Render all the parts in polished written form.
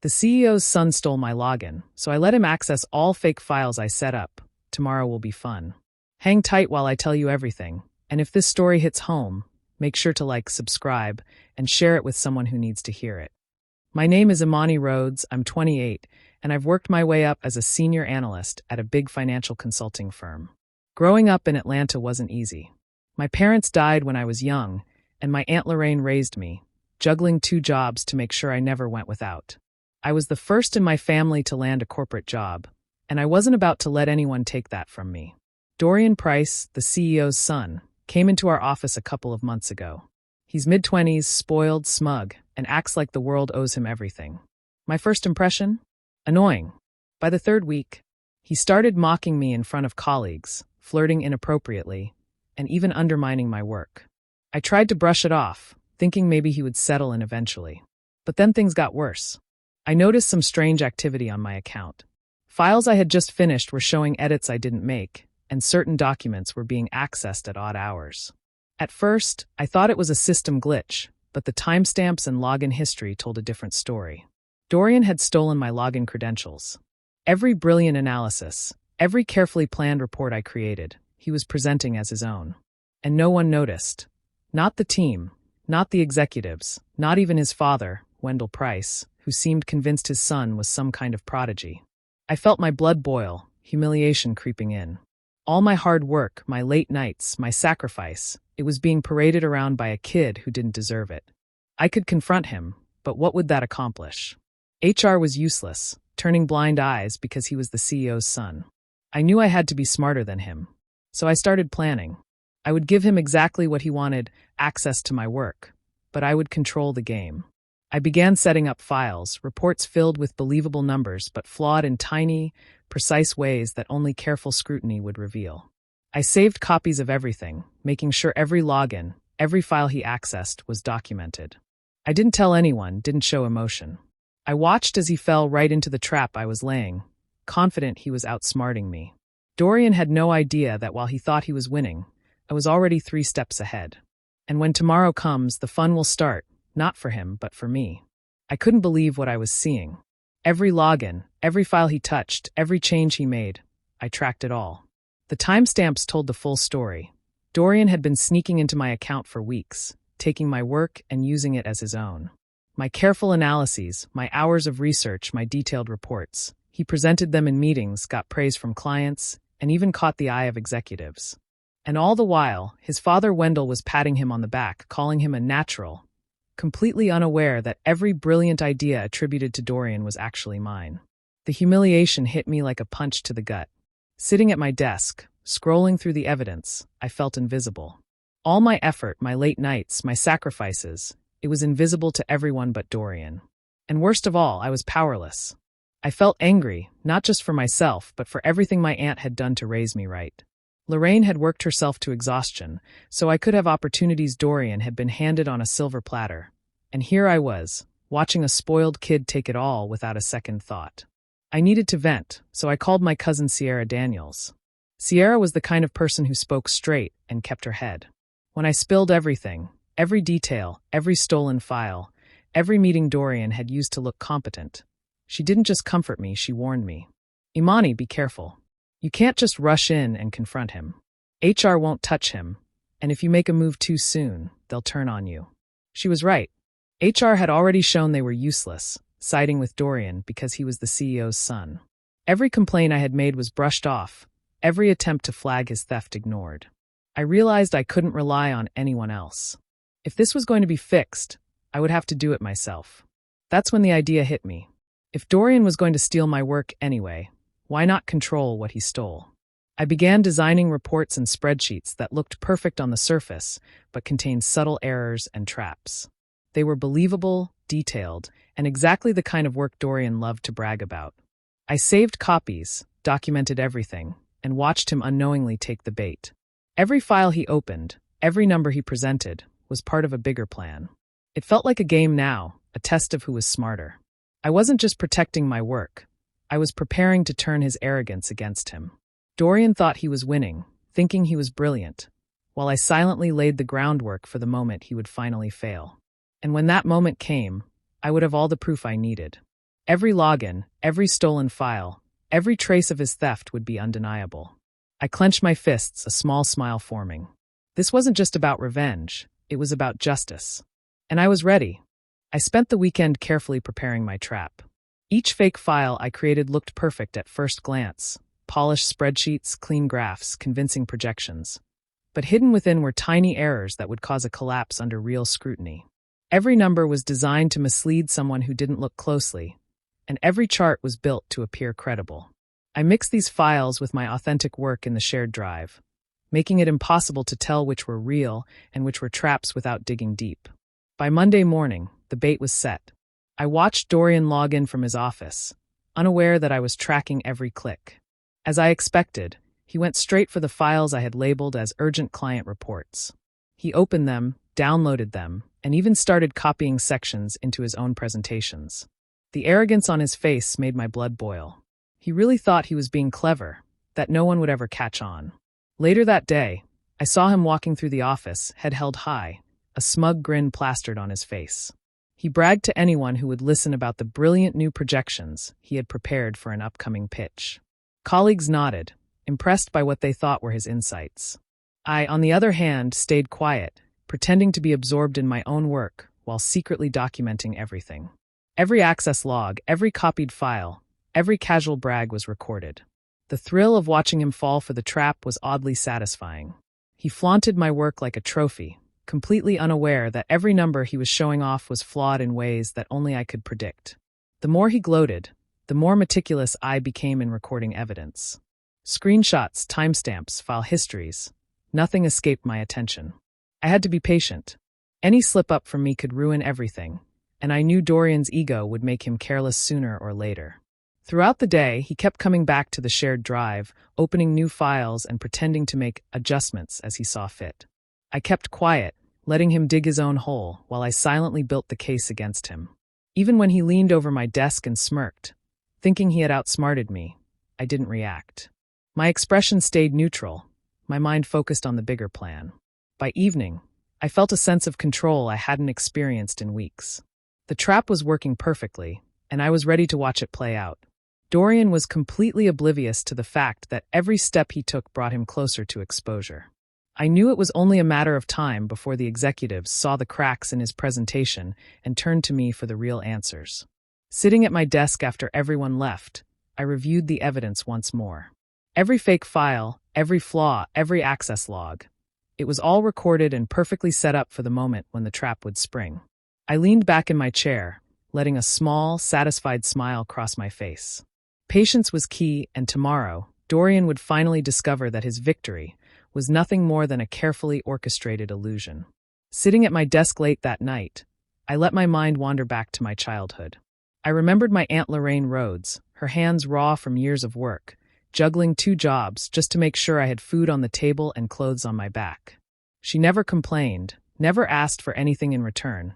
The CEO's son stole my login, so I let him access all fake files I set up. Tomorrow will be fun. Hang tight while I tell you everything, and if this story hits home, make sure to like, subscribe, and share it with someone who needs to hear it. My name is Imani Rhodes, I'm 28, and I've worked my way up as a senior analyst at a big financial consulting firm. Growing up in Atlanta wasn't easy. My parents died when I was young, and my Aunt Lorraine raised me, juggling 2 jobs to make sure I never went without. I was the first in my family to land a corporate job, and I wasn't about to let anyone take that from me. Dorian Price, the CEO's son, came into our office a couple of months ago. He's mid-20s, spoiled, smug, and acts like the world owes him everything. My first impression? Annoying. By the 3rd week, he started mocking me in front of colleagues, flirting inappropriately, and even undermining my work. I tried to brush it off, thinking maybe he would settle in eventually. But then things got worse. I noticed some strange activity on my account. Files I had just finished were showing edits I didn't make, and certain documents were being accessed at odd hours. At first, I thought it was a system glitch, but the timestamps and login history told a different story. Dorian had stolen my login credentials. Every brilliant analysis, every carefully planned report I created, he was presenting as his own. And no one noticed. Not the team, not the executives, not even his father, Wendell Price, who seemed convinced his son was some kind of prodigy. I felt my blood boil, humiliation creeping in. All my hard work, my late nights, my sacrifice, it was being paraded around by a kid who didn't deserve it. I could confront him, but what would that accomplish? HR was useless, turning blind eyes because he was the CEO's son. I knew I had to be smarter than him. So I started planning. I would give him exactly what he wanted, access to my work, but I would control the game. I began setting up files, reports filled with believable numbers but flawed in tiny, precise ways that only careful scrutiny would reveal. I saved copies of everything, making sure every login, every file he accessed was documented. I didn't tell anyone, didn't show emotion. I watched as he fell right into the trap I was laying, confident he was outsmarting me. Dorian had no idea that while he thought he was winning, I was already 3 steps ahead. And when tomorrow comes, the fun will start. Not for him, but for me. I couldn't believe what I was seeing. Every login, every file he touched, every change he made, I tracked it all. The timestamps told the full story. Dorian had been sneaking into my account for weeks, taking my work and using it as his own. My careful analyses, my hours of research, my detailed reports. He presented them in meetings, got praise from clients, and even caught the eye of executives. And all the while, his father Wendell was patting him on the back, calling him a natural, completely unaware that every brilliant idea attributed to Dorian was actually mine. The humiliation hit me like a punch to the gut. Sitting at my desk, scrolling through the evidence, I felt invisible. All my effort, my late nights, my sacrifices, it was invisible to everyone but Dorian. And worst of all, I was powerless. I felt angry, not just for myself, but for everything my aunt had done to raise me right. Lorraine had worked herself to exhaustion, so I could have opportunities Dorian had been handed on a silver platter. And here I was, watching a spoiled kid take it all without a second thought. I needed to vent, so I called my cousin Sierra Daniels. Sierra was the kind of person who spoke straight and kept her head. When I spilled everything, every detail, every stolen file, every meeting Dorian had used to look competent, she didn't just comfort me, she warned me. Imani, be careful. You can't just rush in and confront him. HR won't touch him, and if you make a move too soon, they'll turn on you. She was right. HR had already shown they were useless, siding with Dorian because he was the CEO's son. Every complaint I had made was brushed off, every attempt to flag his theft ignored. I realized I couldn't rely on anyone else. If this was going to be fixed, I would have to do it myself. That's when the idea hit me. If Dorian was going to steal my work anyway, why not control what he stole? I began designing reports and spreadsheets that looked perfect on the surface, but contained subtle errors and traps. They were believable, detailed, and exactly the kind of work Dorian loved to brag about. I saved copies, documented everything, and watched him unknowingly take the bait. Every file he opened, every number he presented, was part of a bigger plan. It felt like a game now, a test of who was smarter. I wasn't just protecting my work. I was preparing to turn his arrogance against him. Dorian thought he was winning, thinking he was brilliant, while I silently laid the groundwork for the moment he would finally fail. And when that moment came, I would have all the proof I needed. Every login, every stolen file, every trace of his theft would be undeniable. I clenched my fists, a small smile forming. This wasn't just about revenge, it was about justice. And I was ready. I spent the weekend carefully preparing my trap. Each fake file I created looked perfect at first glance. Polished spreadsheets, clean graphs, convincing projections. But hidden within were tiny errors that would cause a collapse under real scrutiny. Every number was designed to mislead someone who didn't look closely, and every chart was built to appear credible. I mixed these files with my authentic work in the shared drive, making it impossible to tell which were real and which were traps without digging deep. By Monday morning, the bait was set. I watched Dorian log in from his office, unaware that I was tracking every click. As I expected, he went straight for the files I had labeled as urgent client reports. He opened them, downloaded them, and even started copying sections into his own presentations. The arrogance on his face made my blood boil. He really thought he was being clever, that no one would ever catch on. Later that day, I saw him walking through the office, head held high, a smug grin plastered on his face. He bragged to anyone who would listen about the brilliant new projections he had prepared for an upcoming pitch. Colleagues nodded, impressed by what they thought were his insights. I, on the other hand, stayed quiet, pretending to be absorbed in my own work while secretly documenting everything. Every access log, every copied file, every casual brag was recorded. The thrill of watching him fall for the trap was oddly satisfying. He flaunted my work like a trophy, completely unaware that every number he was showing off was flawed in ways that only I could predict. The more he gloated, the more meticulous I became in recording evidence. Screenshots, timestamps, file histories. Nothing escaped my attention. I had to be patient. Any slip-up from me could ruin everything, and I knew Dorian's ego would make him careless sooner or later. Throughout the day, he kept coming back to the shared drive, opening new files and pretending to make adjustments as he saw fit. I kept quiet, letting him dig his own hole while I silently built the case against him. Even when he leaned over my desk and smirked, thinking he had outsmarted me, I didn't react. My expression stayed neutral, my mind focused on the bigger plan. By evening, I felt a sense of control I hadn't experienced in weeks. The trap was working perfectly, and I was ready to watch it play out. Dorian was completely oblivious to the fact that every step he took brought him closer to exposure. I knew it was only a matter of time before the executives saw the cracks in his presentation and turned to me for the real answers. Sitting at my desk after everyone left, I reviewed the evidence once more. Every fake file, every flaw, every access log. It was all recorded and perfectly set up for the moment when the trap would spring. I leaned back in my chair, letting a small, satisfied smile cross my face. Patience was key, and tomorrow, Dorian would finally discover that his victory was nothing more than a carefully orchestrated illusion. Sitting at my desk late that night, I let my mind wander back to my childhood. I remembered my Aunt Lorraine Rhodes, her hands raw from years of work, juggling 2 jobs just to make sure I had food on the table and clothes on my back. She never complained, never asked for anything in return,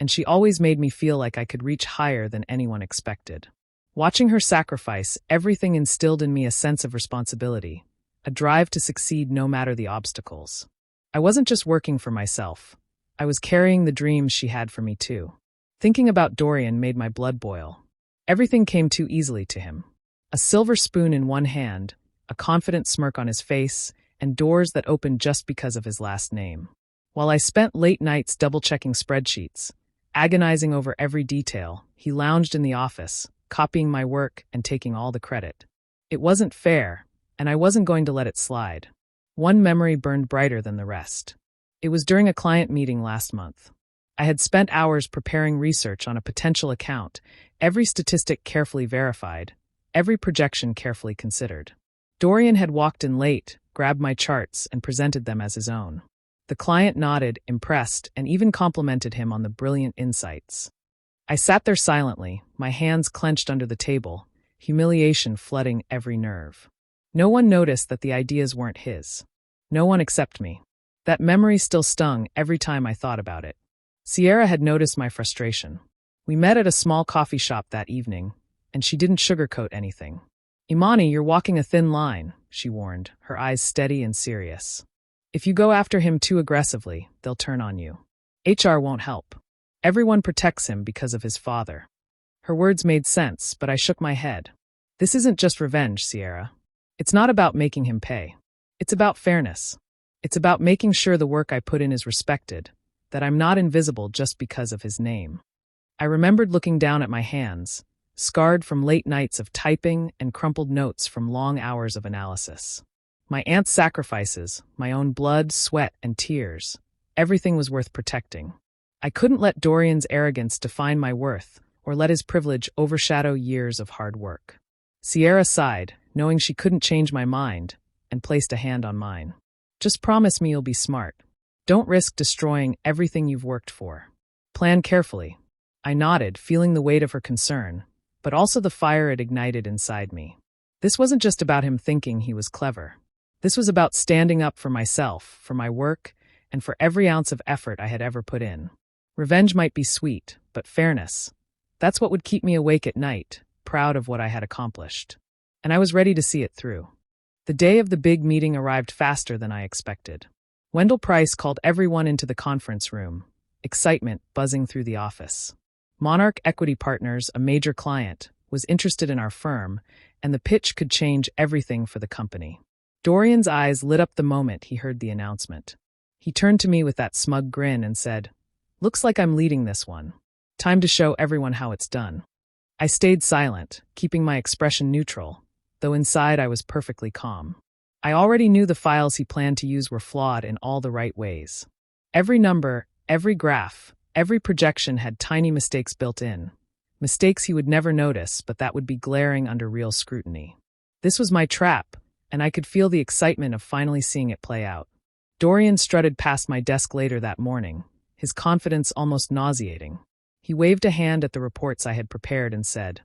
and she always made me feel like I could reach higher than anyone expected. Watching her sacrifice, everything instilled in me a sense of responsibility, a drive to succeed no matter the obstacles. I wasn't just working for myself. I was carrying the dreams she had for me too. Thinking about Dorian made my blood boil. Everything came too easily to him. A silver spoon in one hand, a confident smirk on his face, and doors that opened just because of his last name. While I spent late nights double-checking spreadsheets, agonizing over every detail, he lounged in the office, copying my work and taking all the credit. It wasn't fair, and I wasn't going to let it slide. One memory burned brighter than the rest. It was during a client meeting last month. I had spent hours preparing research on a potential account, every statistic carefully verified, every projection carefully considered. Dorian had walked in late, grabbed my charts, and presented them as his own. The client nodded, impressed, and even complimented him on the brilliant insights. I sat there silently, my hands clenched under the table, humiliation flooding every nerve. No one noticed that the ideas weren't his. No one except me. That memory still stung every time I thought about it. Sierra had noticed my frustration. We met at a small coffee shop that evening, and she didn't sugarcoat anything. "Imani, you're walking a thin line," she warned, her eyes steady and serious. "If you go after him too aggressively, they'll turn on you. HR won't help. Everyone protects him because of his father." Her words made sense, but I shook my head. This isn't just revenge, Sierra. It's not about making him pay. It's about fairness. It's about making sure the work I put in is respected, that I'm not invisible just because of his name. I remembered looking down at my hands, scarred from late nights of typing and crumpled notes from long hours of analysis. My aunt's sacrifices, my own blood, sweat, and tears, everything was worth protecting. I couldn't let Dorian's arrogance define my worth or let his privilege overshadow years of hard work. Sierra sighed, knowing she couldn't change my mind, and placed a hand on mine. Just promise me you'll be smart. Don't risk destroying everything you've worked for. Plan carefully. I nodded, feeling the weight of her concern, but also the fire it ignited inside me. This wasn't just about him thinking he was clever. This was about standing up for myself, for my work, and for every ounce of effort I had ever put in. Revenge might be sweet, but fairness, that's what would keep me awake at night, proud of what I had accomplished. And I was ready to see it through. The day of the big meeting arrived faster than I expected. Wendell Price called everyone into the conference room, excitement buzzing through the office. Monarch Equity Partners, a major client, was interested in our firm, and the pitch could change everything for the company. Dorian's eyes lit up the moment he heard the announcement. He turned to me with that smug grin and said, "Looks like I'm leading this one. Time to show everyone how it's done." I stayed silent, keeping my expression neutral, though inside I was perfectly calm. I already knew the files he planned to use were flawed in all the right ways. Every number, every graph, every projection had tiny mistakes built in. Mistakes he would never notice, but that would be glaring under real scrutiny. This was my trap, and I could feel the excitement of finally seeing it play out. Dorian strutted past my desk later that morning, his confidence almost nauseating. He waved a hand at the reports I had prepared and said,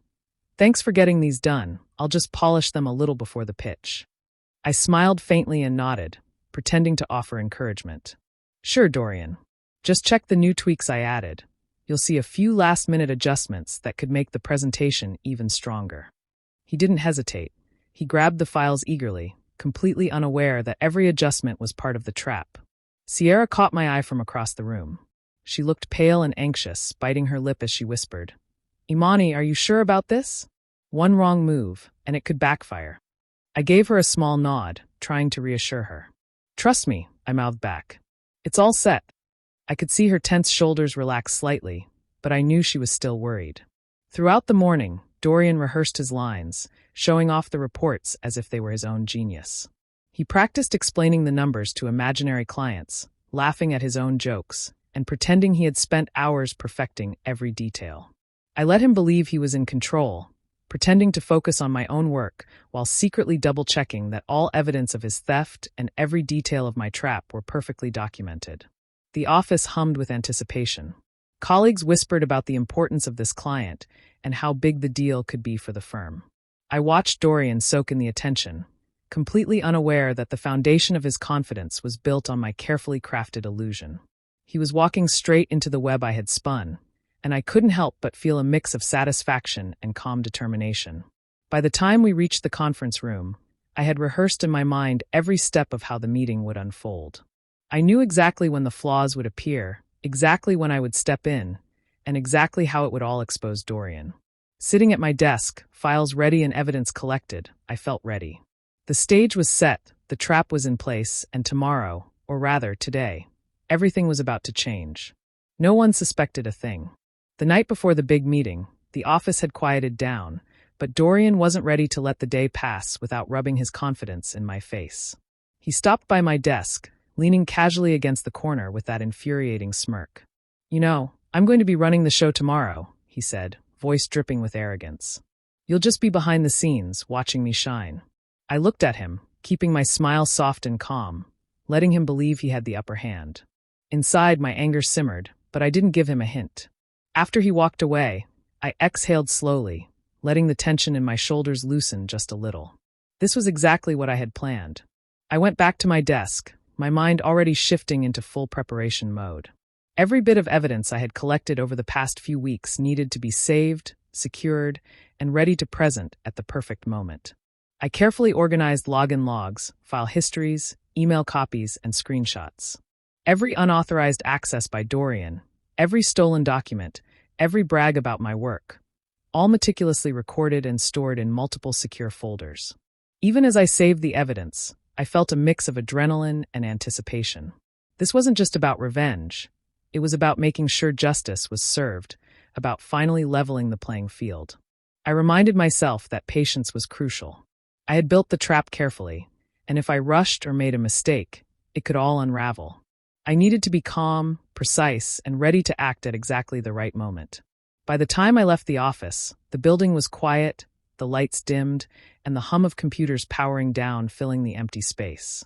"Thanks for getting these done. I'll just polish them a little before the pitch." I smiled faintly and nodded, pretending to offer encouragement. "Sure, Dorian. Just check the new tweaks I added. You'll see a few last-minute adjustments that could make the presentation even stronger." He didn't hesitate. He grabbed the files eagerly, completely unaware that every adjustment was part of the trap. Sierra caught my eye from across the room. She looked pale and anxious, biting her lip as she whispered, "Imani, are you sure about this? One wrong move, and it could backfire." I gave her a small nod, trying to reassure her. "Trust me," I mouthed back. "It's all set." I could see her tense shoulders relax slightly, but I knew she was still worried. Throughout the morning, Dorian rehearsed his lines, showing off the reports as if they were his own genius. He practiced explaining the numbers to imaginary clients, laughing at his own jokes, and pretending he had spent hours perfecting every detail. I let him believe he was in control, pretending to focus on my own work while secretly double-checking that all evidence of his theft and every detail of my trap were perfectly documented. The office hummed with anticipation. Colleagues whispered about the importance of this client and how big the deal could be for the firm. I watched Dorian soak in the attention, completely unaware that the foundation of his confidence was built on my carefully crafted illusion. He was walking straight into the web I had spun, and I couldn't help but feel a mix of satisfaction and calm determination. By the time we reached the conference room, I had rehearsed in my mind every step of how the meeting would unfold. I knew exactly when the flaws would appear, exactly when I would step in, and exactly how it would all expose Dorian. Sitting at my desk, files ready and evidence collected, I felt ready. The stage was set, the trap was in place, and tomorrow, or rather today, everything was about to change. No one suspected a thing. The night before the big meeting, the office had quieted down, but Dorian wasn't ready to let the day pass without rubbing his confidence in my face. He stopped by my desk, leaning casually against the corner with that infuriating smirk. "You know, I'm going to be running the show tomorrow," he said, voice dripping with arrogance. "You'll just be behind the scenes, watching me shine." I looked at him, keeping my smile soft and calm, letting him believe he had the upper hand. Inside, my anger simmered, but I didn't give him a hint. After he walked away, I exhaled slowly, letting the tension in my shoulders loosen just a little. This was exactly what I had planned. I went back to my desk, my mind already shifting into full preparation mode. Every bit of evidence I had collected over the past few weeks needed to be saved, secured, and ready to present at the perfect moment. I carefully organized login logs, file histories, email copies, and screenshots. Every unauthorized access by Dorian, every stolen document, every brag about my work. all meticulously recorded and stored in multiple secure folders. Even as I saved the evidence, I felt a mix of adrenaline and anticipation. This wasn't just about revenge. It was about making sure justice was served, about finally leveling the playing field. I reminded myself that patience was crucial. I had built the trap carefully, and if I rushed or made a mistake, it could all unravel. I needed to be calm, precise, and ready to act at exactly the right moment. By the time I left the office, the building was quiet, the lights dimmed, and the hum of computers powering down filling the empty space.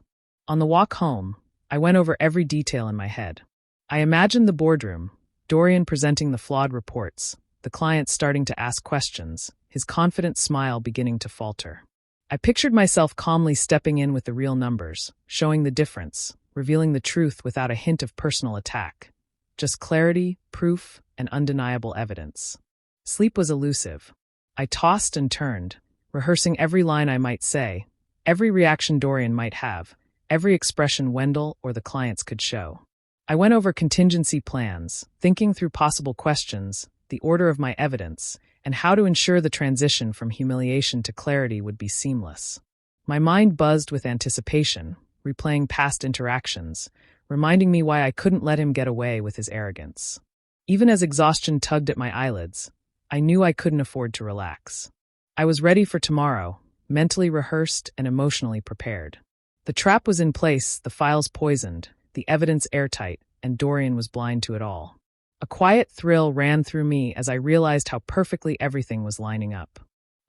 On the walk home, I went over every detail in my head. I imagined the boardroom, Dorian presenting the flawed reports, the client starting to ask questions, his confident smile beginning to falter. I pictured myself calmly stepping in with the real numbers, showing the difference, revealing the truth without a hint of personal attack. Just clarity, proof, and undeniable evidence. Sleep was elusive. I tossed and turned, rehearsing every line I might say, every reaction Dorian might have, every expression Wendell or the clients could show. I went over contingency plans, thinking through possible questions, the order of my evidence, and how to ensure the transition from humiliation to clarity would be seamless. My mind buzzed with anticipation, replaying past interactions, reminding me why I couldn't let him get away with his arrogance. Even as exhaustion tugged at my eyelids, I knew I couldn't afford to relax. I was ready for tomorrow, mentally rehearsed and emotionally prepared. The trap was in place, the files poisoned, the evidence airtight, and Dorian was blind to it all. A quiet thrill ran through me as I realized how perfectly everything was lining up.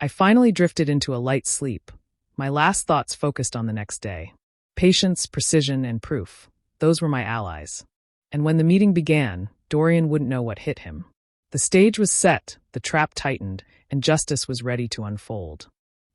I finally drifted into a light sleep, my last thoughts focused on the next day. Patience, precision, and proof. Those were my allies. And when the meeting began, Dorian wouldn't know what hit him. The stage was set, the trap tightened, and justice was ready to unfold.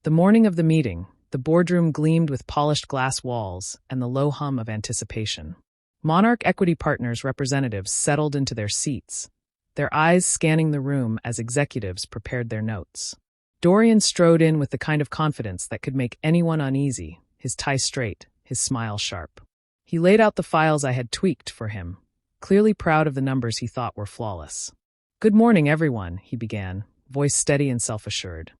The morning of the meeting, the boardroom gleamed with polished glass walls and the low hum of anticipation. Monarch Equity Partners representatives settled into their seats, their eyes scanning the room as executives prepared their notes. Dorian strode in with the kind of confidence that could make anyone uneasy, his tie straight, his smile sharp. He laid out the files I had tweaked for him, clearly proud of the numbers he thought were flawless. "Good morning, everyone," he began, voice steady and self-assured.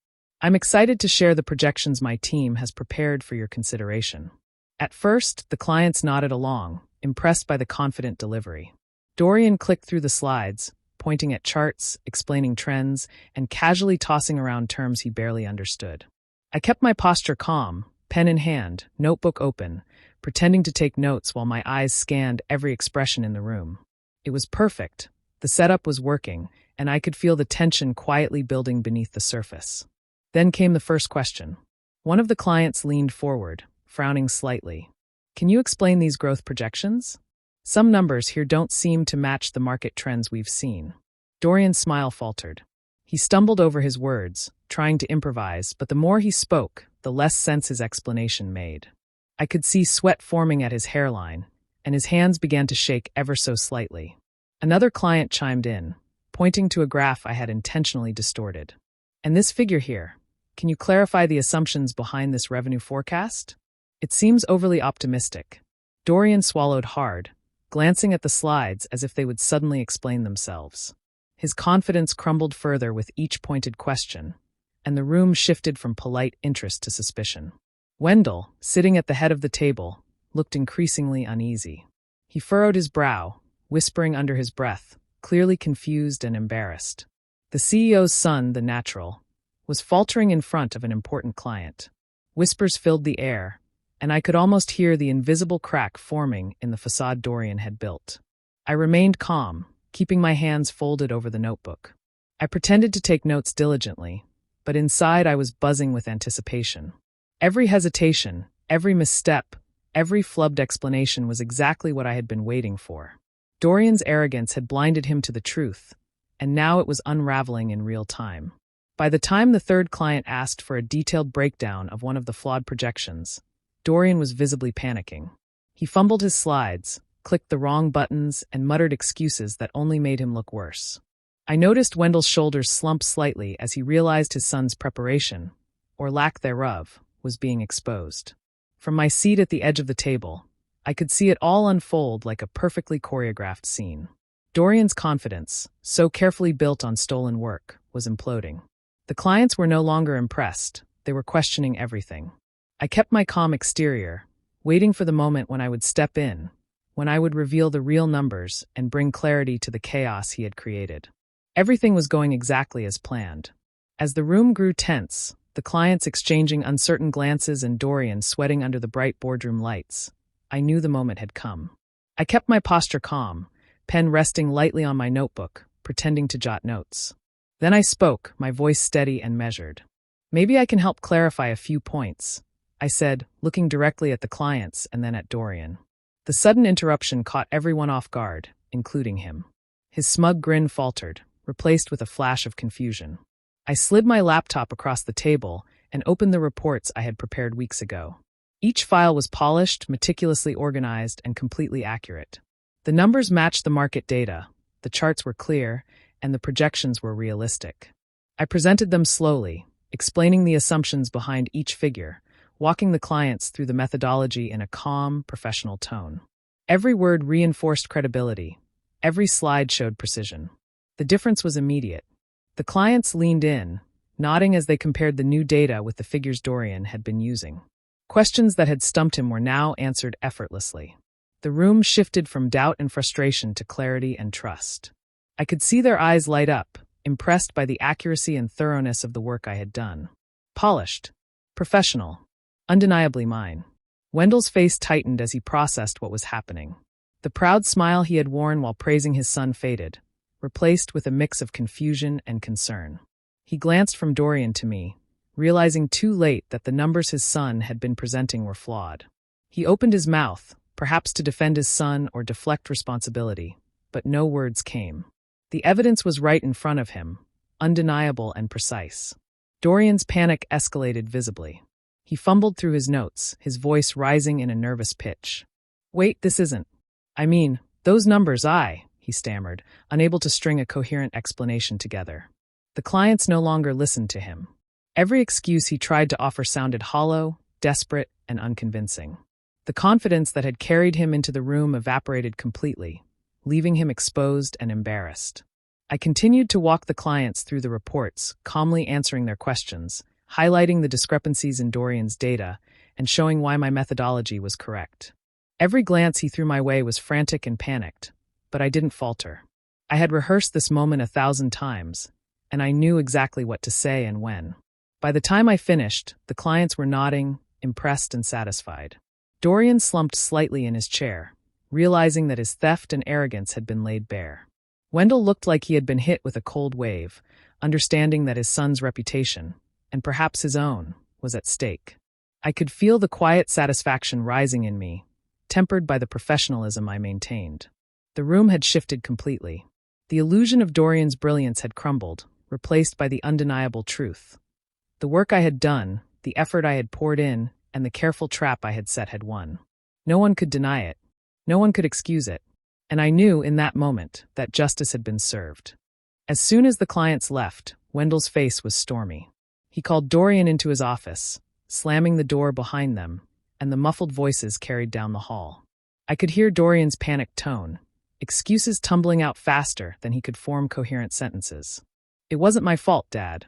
"I'm excited to share the projections my team has prepared for your consideration." At first, the clients nodded along, impressed by the confident delivery. Dorian clicked through the slides, pointing at charts, explaining trends, and casually tossing around terms he barely understood. I kept my posture calm, pen in hand, notebook open, pretending to take notes while my eyes scanned every expression in the room. It was perfect. The setup was working, and I could feel the tension quietly building beneath the surface. Then came the first question. One of the clients leaned forward, frowning slightly. "Can you explain these growth projections? Some numbers here don't seem to match the market trends we've seen." Dorian's smile faltered. He stumbled over his words, trying to improvise, but the more he spoke, the less sense his explanation made. I could see sweat forming at his hairline, and his hands began to shake ever so slightly. Another client chimed in, pointing to a graph I had intentionally distorted. "And this figure here, can you clarify the assumptions behind this revenue forecast? It seems overly optimistic." Dorian swallowed hard, glancing at the slides as if they would suddenly explain themselves. His confidence crumbled further with each pointed question, and the room shifted from polite interest to suspicion. Wendell, sitting at the head of the table, looked increasingly uneasy. He furrowed his brow, whispering under his breath, clearly confused and embarrassed. The CEO's son, the natural, was faltering in front of an important client. Whispers filled the air, and I could almost hear the invisible crack forming in the facade Dorian had built. I remained calm, keeping my hands folded over the notebook. I pretended to take notes diligently, but inside I was buzzing with anticipation. Every hesitation, every misstep, every flubbed explanation was exactly what I had been waiting for. Dorian's arrogance had blinded him to the truth, and now it was unraveling in real time. By the time the third client asked for a detailed breakdown of one of the flawed projections, Dorian was visibly panicking. He fumbled his slides, clicked the wrong buttons, and muttered excuses that only made him look worse. I noticed Wendell's shoulders slump slightly as he realized his son's preparation, or lack thereof, was being exposed. From my seat at the edge of the table, I could see it all unfold like a perfectly choreographed scene. Dorian's confidence, so carefully built on stolen work, was imploding. The clients were no longer impressed. They were questioning everything. I kept my calm exterior, waiting for the moment when I would step in, when I would reveal the real numbers and bring clarity to the chaos he had created. Everything was going exactly as planned. As the room grew tense, the clients exchanging uncertain glances and Dorian sweating under the bright boardroom lights, I knew the moment had come. I kept my posture calm, pen resting lightly on my notebook, pretending to jot notes. Then I spoke, my voice steady and measured. "Maybe I can help clarify a few points," I said, looking directly at the clients and then at Dorian. The sudden interruption caught everyone off guard, including him. His smug grin faltered, replaced with a flash of confusion. I slid my laptop across the table and opened the reports I had prepared weeks ago. Each file was polished, meticulously organized, and completely accurate. The numbers matched the market data, the charts were clear, and the projections were realistic. I presented them slowly, explaining the assumptions behind each figure, walking the clients through the methodology in a calm, professional tone. Every word reinforced credibility. Every slide showed precision. The difference was immediate. The clients leaned in, nodding as they compared the new data with the figures Dorian had been using. Questions that had stumped him were now answered effortlessly. The room shifted from doubt and frustration to clarity and trust. I could see their eyes light up, impressed by the accuracy and thoroughness of the work I had done. Polished. Professional. Undeniably mine. Wendell's face tightened as he processed what was happening. The proud smile he had worn while praising his son faded, replaced with a mix of confusion and concern. He glanced from Dorian to me, realizing too late that the numbers his son had been presenting were flawed. He opened his mouth, perhaps to defend his son or deflect responsibility, but no words came. The evidence was right in front of him, undeniable and precise. Dorian's panic escalated visibly. He fumbled through his notes, his voice rising in a nervous pitch. "Wait, this isn't. I mean, those numbers, he stammered, unable to string a coherent explanation together. The clients no longer listened to him. Every excuse he tried to offer sounded hollow, desperate, and unconvincing. The confidence that had carried him into the room evaporated completely, leaving him exposed and embarrassed. I continued to walk the clients through the reports, calmly answering their questions, highlighting the discrepancies in Dorian's data, and showing why my methodology was correct. Every glance he threw my way was frantic and panicked, but I didn't falter. I had rehearsed this moment 1,000 times, and I knew exactly what to say and when. By the time I finished, the clients were nodding, impressed and satisfied. Dorian slumped slightly in his chair, realizing that his theft and arrogance had been laid bare. Wendell looked like he had been hit with a cold wave, understanding that his son's reputation, and perhaps his own, was at stake. I could feel the quiet satisfaction rising in me, tempered by the professionalism I maintained. The room had shifted completely. The illusion of Dorian's brilliance had crumbled, replaced by the undeniable truth. The work I had done, the effort I had poured in, and the careful trap I had set had won. No one could deny it. No one could excuse it. And I knew in that moment that justice had been served. As soon as the clients left, Wendell's face was stormy. He called Dorian into his office, slamming the door behind them, and the muffled voices carried down the hall. I could hear Dorian's panicked tone, excuses tumbling out faster than he could form coherent sentences. "It wasn't my fault, Dad.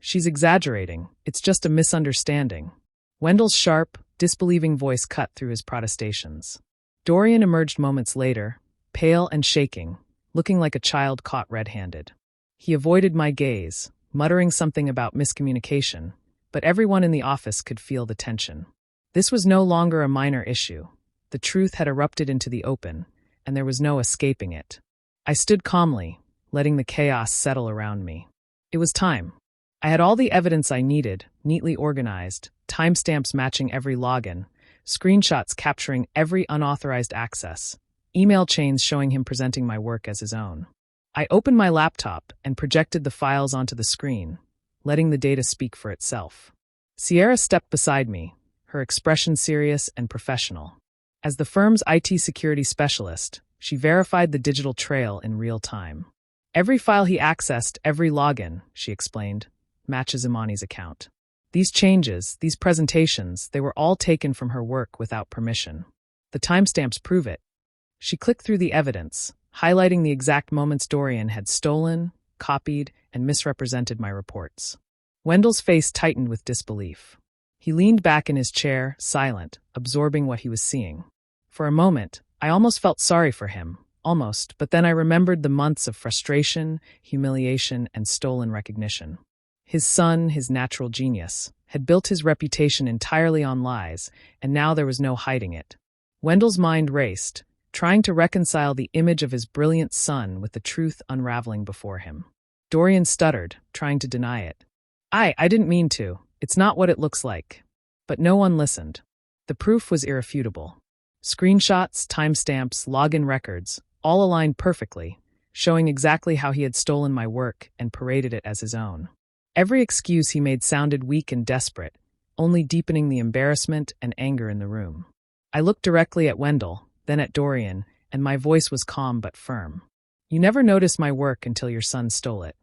She's exaggerating. It's just a misunderstanding." Wendell's sharp, disbelieving voice cut through his protestations. Dorian emerged moments later, pale and shaking, looking like a child caught red-handed. He avoided my gaze, muttering something about miscommunication, but everyone in the office could feel the tension. This was no longer a minor issue. The truth had erupted into the open, and there was no escaping it. I stood calmly, letting the chaos settle around me. It was time. I had all the evidence I needed, neatly organized, timestamps matching every login, screenshots capturing every unauthorized access, email chains showing him presenting my work as his own. I opened my laptop and projected the files onto the screen, letting the data speak for itself. Sierra stepped beside me, her expression serious and professional. As the firm's IT security specialist, she verified the digital trail in real time. "Every file he accessed, every login," she explained, "matches Imani's account. These changes, these presentations, they were all taken from her work without permission. The timestamps prove it." She clicked through the evidence, highlighting the exact moments Dorian had stolen, copied, and misrepresented my reports. Wendell's face tightened with disbelief. He leaned back in his chair, silent, absorbing what he was seeing. For a moment, I almost felt sorry for him, but then I remembered the months of frustration, humiliation, and stolen recognition. His son, his natural genius, had built his reputation entirely on lies, and now there was no hiding it. Wendell's mind raced, trying to reconcile the image of his brilliant son with the truth unraveling before him. Dorian stuttered, trying to deny it. I didn't mean to. It's not what it looks like. But no one listened. The proof was irrefutable. Screenshots, timestamps, login records, all aligned perfectly, showing exactly how he had stolen my work and paraded it as his own. Every excuse he made sounded weak and desperate, only deepening the embarrassment and anger in the room. I looked directly at Wendell, then at Dorian, and my voice was calm but firm. You never noticed my work until your son stole it.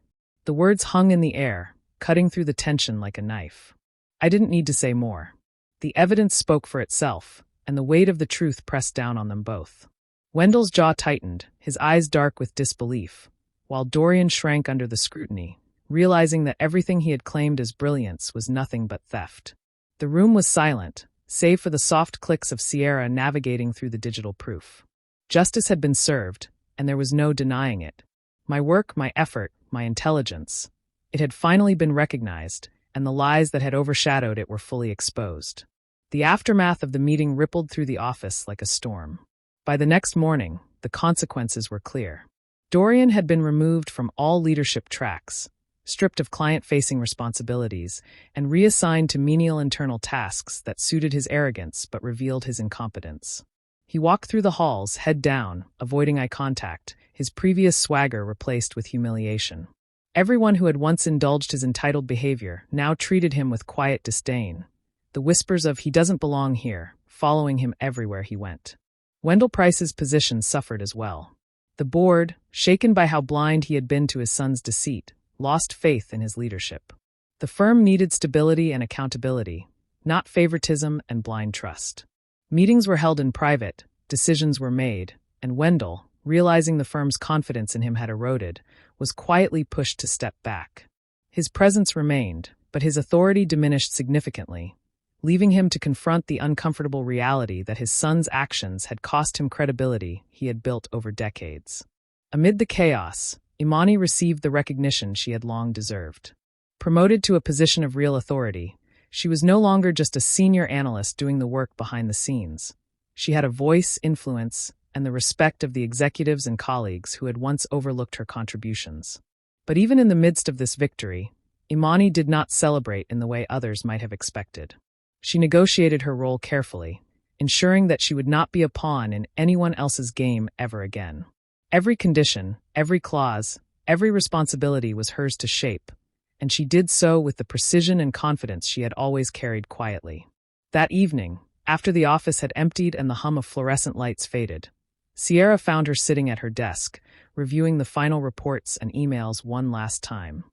The words hung in the air, cutting through the tension like a knife. I didn't need to say more. The evidence spoke for itself, and the weight of the truth pressed down on them both. Wendell's jaw tightened, his eyes dark with disbelief, while Dorian shrank under the scrutiny, realizing that everything he had claimed as brilliance was nothing but theft. The room was silent, save for the soft clicks of Sierra navigating through the digital proof. Justice had been served, and there was no denying it. My work, my effort, my intelligence. It had finally been recognized, and the lies that had overshadowed it were fully exposed. The aftermath of the meeting rippled through the office like a storm. By the next morning, the consequences were clear. Dorian had been removed from all leadership tracks, stripped of client-facing responsibilities, and reassigned to menial internal tasks that suited his arrogance but revealed his incompetence. He walked through the halls, head down, avoiding eye contact, his previous swagger replaced with humiliation. Everyone who had once indulged his entitled behavior now treated him with quiet disdain, the whispers of "he doesn't belong here" following him everywhere he went. Wendell Price's position suffered as well. The board, shaken by how blind he had been to his son's deceit, lost faith in his leadership. The firm needed stability and accountability, not favoritism and blind trust. Meetings were held in private, decisions were made, and Wendell, realizing the firm's confidence in him had eroded, was quietly pushed to step back. His presence remained, but his authority diminished significantly, leaving him to confront the uncomfortable reality that his son's actions had cost him credibility he had built over decades. Amid the chaos, Imani received the recognition she had long deserved. Promoted to a position of real authority, she was no longer just a senior analyst doing the work behind the scenes. She had a voice, influence, and the respect of the executives and colleagues who had once overlooked her contributions. But even in the midst of this victory, Imani did not celebrate in the way others might have expected. She negotiated her role carefully, ensuring that she would not be a pawn in anyone else's game ever again. Every condition, every clause, every responsibility was hers to shape, and she did so with the precision and confidence she had always carried quietly. That evening, after the office had emptied and the hum of fluorescent lights faded, Sierra found her sitting at her desk, reviewing the final reports and emails one last time.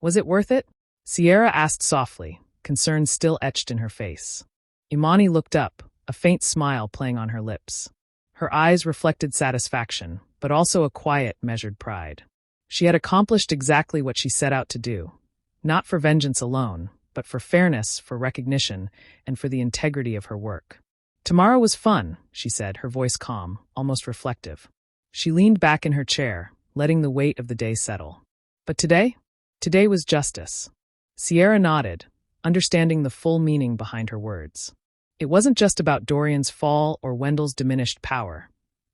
Was it worth it? Sierra asked softly, concern still etched in her face. Imani looked up, a faint smile playing on her lips. Her eyes reflected satisfaction, but also a quiet, measured pride. She had accomplished exactly what she set out to do, not for vengeance alone, but for fairness, for recognition, and for the integrity of her work. Tomorrow was fun, she said, her voice calm, almost reflective. She leaned back in her chair, letting the weight of the day settle. But today? Today was justice. Sierra nodded, understanding the full meaning behind her words. It wasn't just about Dorian's fall or Wendell's diminished power.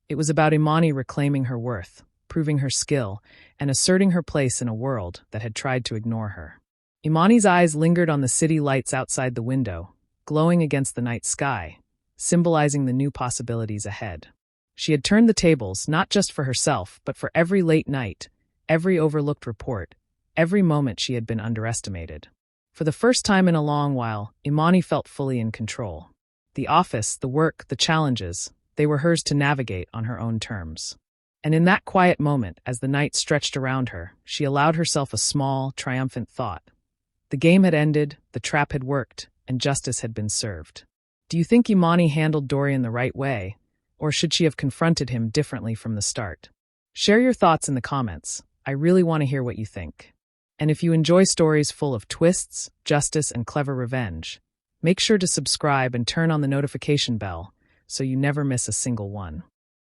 It was about Imani reclaiming her worth, proving her skill, and asserting her place in a world that had tried to ignore her. Imani's eyes lingered on the city lights outside the window, glowing against the night sky, symbolizing the new possibilities ahead. She had turned the tables not just for herself, but for every late night, every overlooked report, every moment she had been underestimated. For the first time in a long while, Imani felt fully in control. The office, the work, the challenges, they were hers to navigate on her own terms. And in that quiet moment, as the night stretched around her, she allowed herself a small, triumphant thought. The game had ended, the trap had worked, and justice had been served. Do you think Imani handled Dorian the right way, or should she have confronted him differently from the start? Share your thoughts in the comments. I really want to hear what you think. And if you enjoy stories full of twists, justice, and clever revenge, make sure to subscribe and turn on the notification bell so you never miss a single one.